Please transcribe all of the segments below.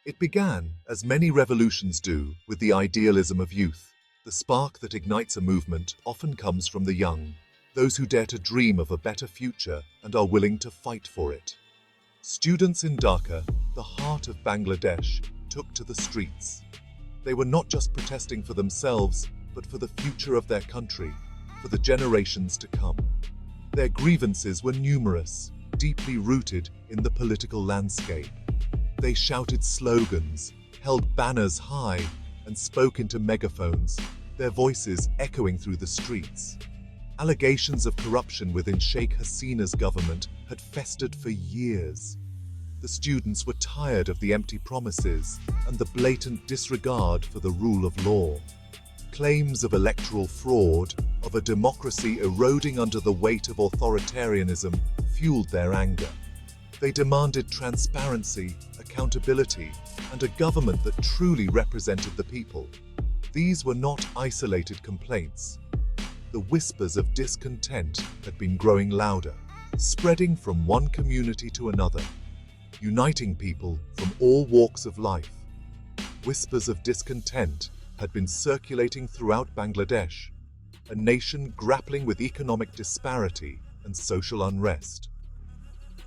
It began, as many revolutions do, with the idealism of youth. The spark that ignites a movement often comes from the young, those who dare to dream of a better future and are willing to fight for it. Students in Dhaka, the heart of Bangladesh, took to the streets. They were not just protesting for themselves, but for the future of their country, for the generations to come. Their grievances were numerous, deeply rooted in the political landscape. They shouted slogans, held banners high, and spoke into megaphones, their voices echoing through the streets. Allegations of corruption within Sheikh Hasina's government had festered for years. The students were tired of the empty promises and the blatant disregard for the rule of law. Claims of electoral fraud, of a democracy eroding under the weight of authoritarianism, fueled their anger. They demanded transparency, accountability, and a government that truly represented the people. These were not isolated complaints. The whispers of discontent had been growing louder, spreading from one community to another, uniting people from all walks of life. Whispers of discontent had been circulating throughout Bangladesh, a nation grappling with economic disparity and social unrest.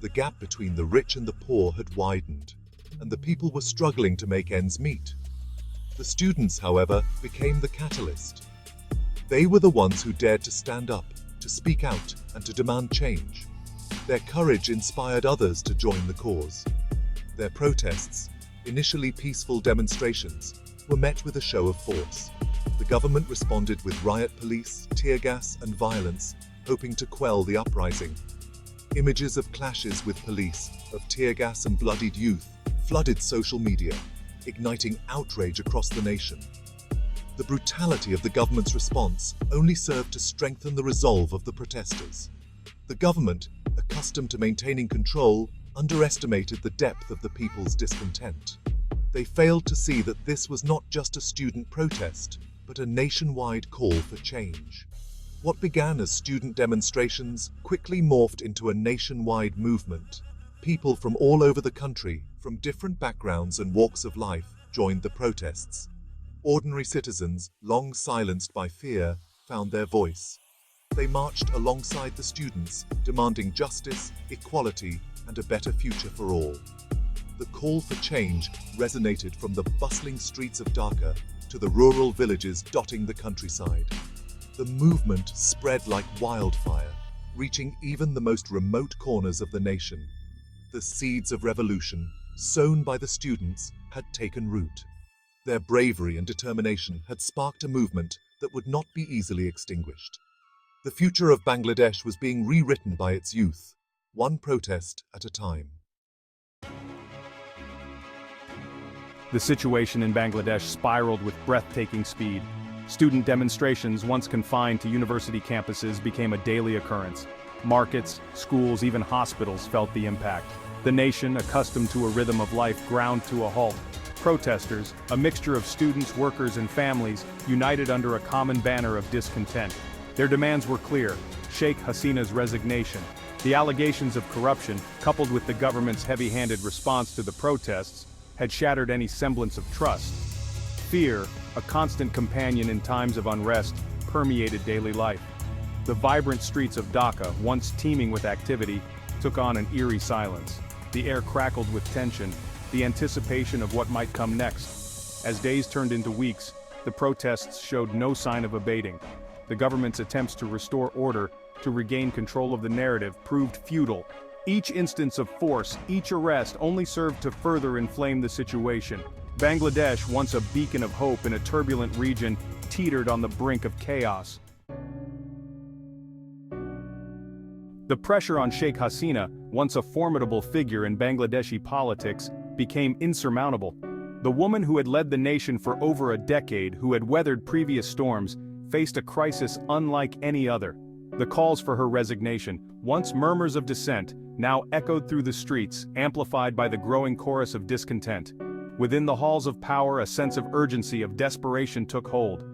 The gap between the rich and the poor had widened, and the people were struggling to make ends meet. The students, however, became the catalyst. They were the ones who dared to stand up, to speak out, and to demand change. Their courage inspired others to join the cause. Their protests, initially peaceful demonstrations, were met with a show of force. The government responded with riot police, tear gas, and violence, hoping to quell the uprising. Images of clashes with police, of tear gas and bloodied youth, flooded social media, igniting outrage across the nation. The brutality of the government's response only served to strengthen the resolve of the protesters. The government, accustomed to maintaining control, underestimated the depth of the people's discontent. They failed to see that this was not just a student protest, but a nationwide call for change. What began as student demonstrations quickly morphed into a nationwide movement. People from all over the country, from different backgrounds and walks of life, joined the protests. Ordinary citizens, long silenced by fear, found their voice. They marched alongside the students, demanding justice, equality, and a better future for all. The call for change resonated from the bustling streets of Dhaka to the rural villages dotting the countryside. The movement spread like wildfire, reaching even the most remote corners of the nation. The seeds of revolution, sown by the students, had taken root. Their bravery and determination had sparked a movement that would not be easily extinguished. The future of Bangladesh was being rewritten by its youth, one protest at a time. The situation in Bangladesh spiraled with breathtaking speed. Student demonstrations, once confined to university campuses, became a daily occurrence. Markets, schools, even hospitals felt the impact. The nation, accustomed to a rhythm of life, ground to a halt. Protesters, a mixture of students, workers, and families, united under a common banner of discontent. Their demands were clear: Sheikh Hasina's resignation. The allegations of corruption, coupled with the government's heavy-handed response to the protests, had shattered any semblance of trust. Fear, a constant companion in times of unrest, permeated daily life. The vibrant streets of Dhaka, once teeming with activity, took on an eerie silence. The air crackled with tension, the anticipation of what might come next. As days turned into weeks, the protests showed no sign of abating. The government's attempts to restore order, to regain control of the narrative, proved futile. Each instance of force, each arrest, only served to further inflame the situation. Bangladesh, once a beacon of hope in a turbulent region, teetered on the brink of chaos. The pressure on Sheikh Hasina, once a formidable figure in Bangladeshi politics, became insurmountable. The woman who had led the nation for over a decade, who had weathered previous storms, faced a crisis unlike any other. The calls for her resignation, once murmurs of dissent, now echoed through the streets, amplified by the growing chorus of discontent. Within the halls of power, a sense of urgency, of desperation took hold.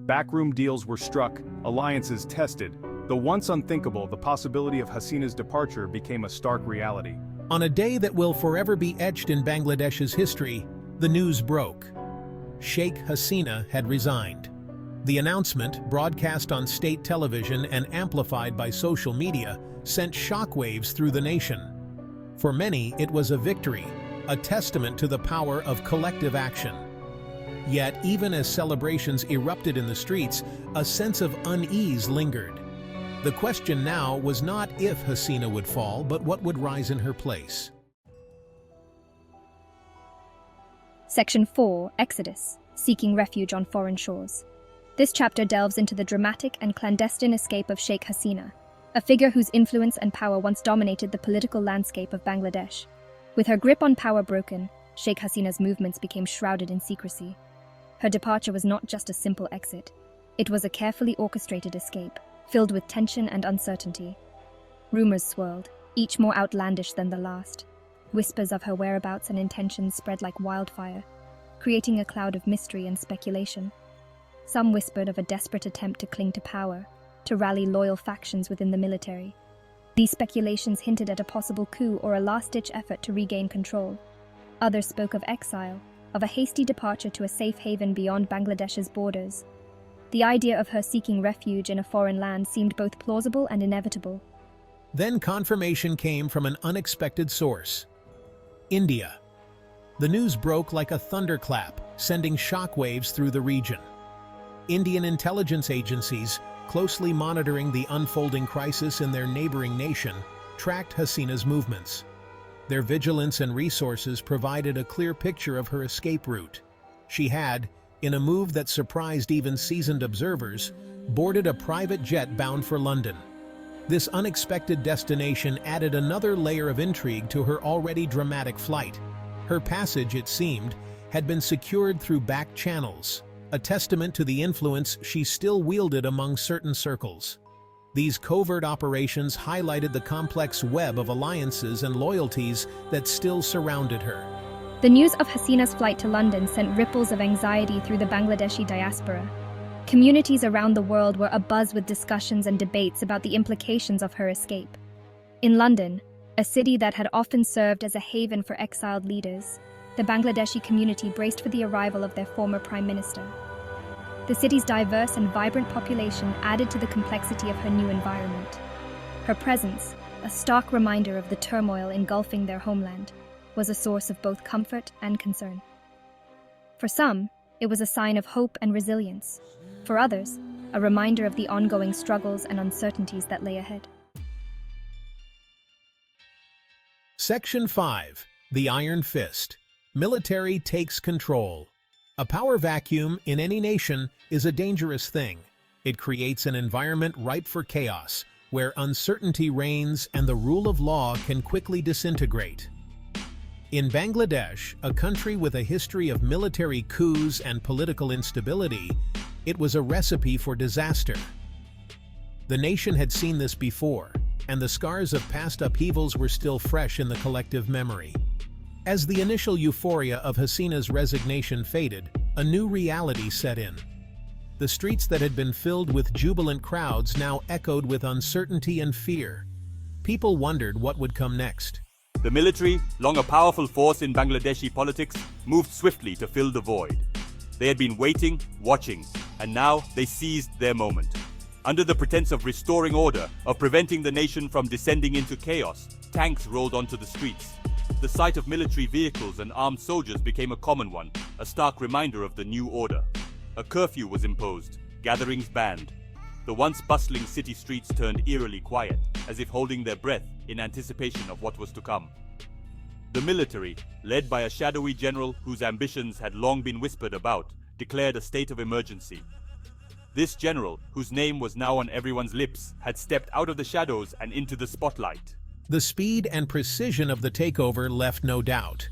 Backroom deals were struck, alliances tested. The once unthinkable, the possibility of Hasina's departure, became a stark reality. On a day that will forever be etched in Bangladesh's history, The news broke. Sheikh Hasina had resigned. The announcement, broadcast on state television and amplified by social media, sent shockwaves through the nation. For many, it was a victory, a testament to the power of collective action. Yet, even as celebrations erupted in the streets, a sense of unease lingered. The question now was not if Hasina would fall, but what would rise in her place. Section 4, Exodus, Seeking Refuge on Foreign Shores. This chapter delves into the dramatic and clandestine escape of Sheikh Hasina, a figure whose influence and power once dominated the political landscape of Bangladesh. With her grip on power broken, Sheikh Hasina's movements became shrouded in secrecy. Her departure was not just a simple exit. It was a carefully orchestrated escape, filled with tension and uncertainty. Rumors swirled, each more outlandish than the last. Whispers of her whereabouts and intentions spread like wildfire, creating a cloud of mystery and speculation. Some whispered of a desperate attempt to cling to power, to rally loyal factions within the military. These speculations hinted at a possible coup or a last-ditch effort to regain control. Others spoke of exile, of a hasty departure to a safe haven beyond Bangladesh's borders. The idea of her seeking refuge in a foreign land seemed both plausible and inevitable. Then confirmation came from an unexpected source: India. The news broke like a thunderclap, sending shockwaves through the region. Indian intelligence agencies, closely monitoring the unfolding crisis in their neighboring nation, tracked Hasina's movements. Their vigilance and resources provided a clear picture of her escape route. She had, in a move that surprised even seasoned observers, boarded a private jet bound for London. This unexpected destination added another layer of intrigue to her already dramatic flight. Her passage, it seemed, had been secured through back channels, a testament to the influence she still wielded among certain circles. These covert operations highlighted the complex web of alliances and loyalties that still surrounded her. The news of Hasina's flight to London sent ripples of anxiety through the Bangladeshi diaspora. Communities around the world were abuzz with discussions and debates about the implications of her escape. In London, a city that had often served as a haven for exiled leaders, the Bangladeshi community braced for the arrival of their former prime minister. The city's diverse and vibrant population added to the complexity of her new environment. Her presence, a stark reminder of the turmoil engulfing their homeland, was a source of both comfort and concern. For some, it was a sign of hope and resilience. For others, a reminder of the ongoing struggles and uncertainties that lay ahead. Section 5. The Iron Fist. Military takes control. A power vacuum in any nation is a dangerous thing. It creates an environment ripe for chaos, where uncertainty reigns and the rule of law can quickly disintegrate. In Bangladesh, a country with a history of military coups and political instability, it was a recipe for disaster. The nation had seen this before, and the scars of past upheavals were still fresh in the collective memory. As the initial euphoria of Hasina's resignation faded, a new reality set in. The streets that had been filled with jubilant crowds now echoed with uncertainty and fear. People wondered what would come next. The military, long a powerful force in Bangladeshi politics, moved swiftly to fill the void. They had been waiting, watching, and now they seized their moment. Under the pretense of restoring order, of preventing the nation from descending into chaos, tanks rolled onto the streets. The sight of military vehicles and armed soldiers became a common one, a stark reminder of the new order. A curfew was imposed, gatherings banned. The once bustling city streets turned eerily quiet, as if holding their breath in anticipation of what was to come. The military, led by a shadowy general whose ambitions had long been whispered about, declared a state of emergency. This general, whose name was now on everyone's lips, had stepped out of the shadows and into the spotlight. The speed and precision of the takeover left no doubt.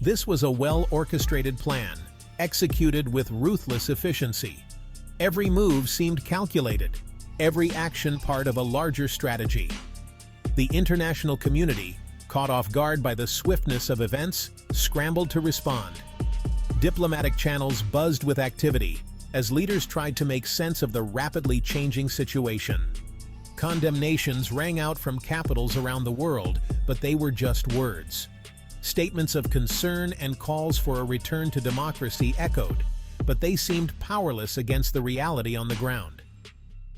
This was a well-orchestrated plan, executed with ruthless efficiency. Every move seemed calculated, every action part of a larger strategy. The international community, caught off guard by the swiftness of events, scrambled to respond. Diplomatic channels buzzed with activity as leaders tried to make sense of the rapidly changing situation. Condemnations rang out from capitals around the world, but they were just words. Statements of concern and calls for a return to democracy echoed, but they seemed powerless against the reality on the ground.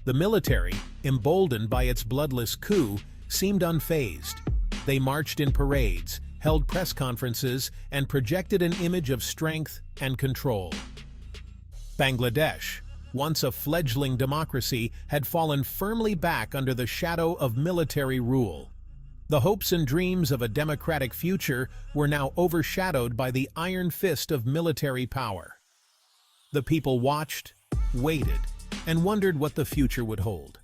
The military, emboldened by its bloodless coup, seemed unfazed. They marched in parades, held press conferences, and projected an image of strength and control. Bangladesh, once a fledgling democracy, had fallen firmly back under the shadow of military rule. The hopes and dreams of a democratic future were now overshadowed by the iron fist of military power. The people watched, waited, and wondered what the future would hold.